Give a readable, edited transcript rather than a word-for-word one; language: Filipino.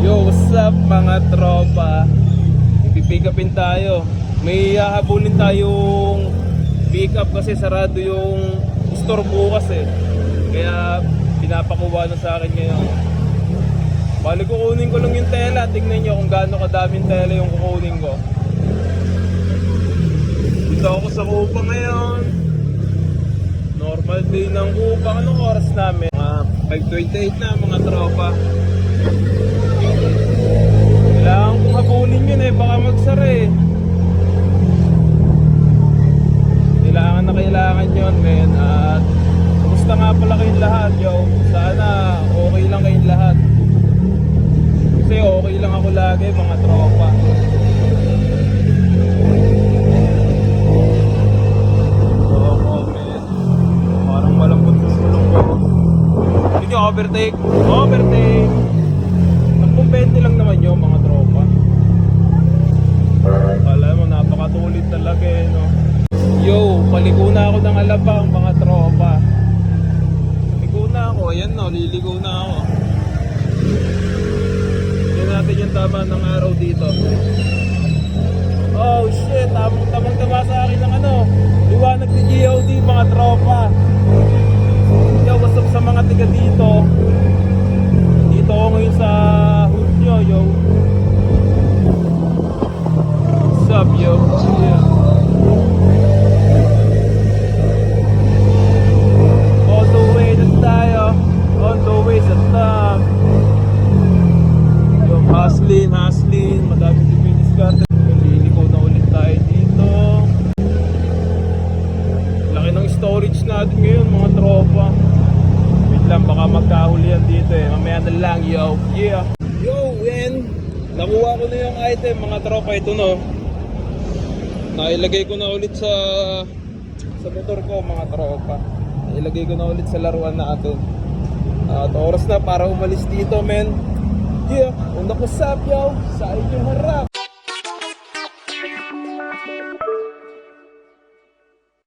Yo, what's up mga tropa? Pipick upin tayo. May hahabulin tayong pick up kasi sarado yung store bukas eh. Kaya pinapakuha na sa akin ngayon. Bali kukunin ko lang yung tela. Tingnan nyo kung gaano kadaming tela yung kukunin ko. Dito ako sa Kupa ngayon. Normal day ng Kupa. Anong oras namin? 5:28 na mga tropa. Kailangan kong habulin yun eh, baka magsara eh. Kailangan yun men. At kumusta nga pala kayong lahat yo? Sana okay lang kayong lahat. Kasi okay lang ako lagi mga tropa. Oo men. Parang malambot sa sulong ko. Hindi overtake. Overtake. 20 lang naman yun mga tropa. Alam mo, napakatulit talaga eh, no? Yo, paligo na ako ng Alabang mga tropa. Paligo na ako, ayan no, liligo na ako. Tignan natin yung tama ng araw dito. Oh shit, tamang tama sa akin ng ano, liwanag ni GOD mga tropa. Yo, what's up sa mga tiga dito? Dito ako ngayon sa hood nyo, yo. What's up, yo? Yeah. On the way na tayo. On the way sa top. Yo, hustling. Madami din may discard. Liliko na ulit tayo dito. Laki ng storage natin ngayon, mga tropa. Lang baka magkahulihan dito eh. Mamaya na lang yo. Yeah. Yo, and nakuha ko na yung item mga tropa. Ito no. Nailagay ko na ulit sa motor ko mga tropa. Nailagay ko na ulit sa laruan natin. At oras na para umalis dito men. Yeah. Una ko sap yo. Sa inyong harap.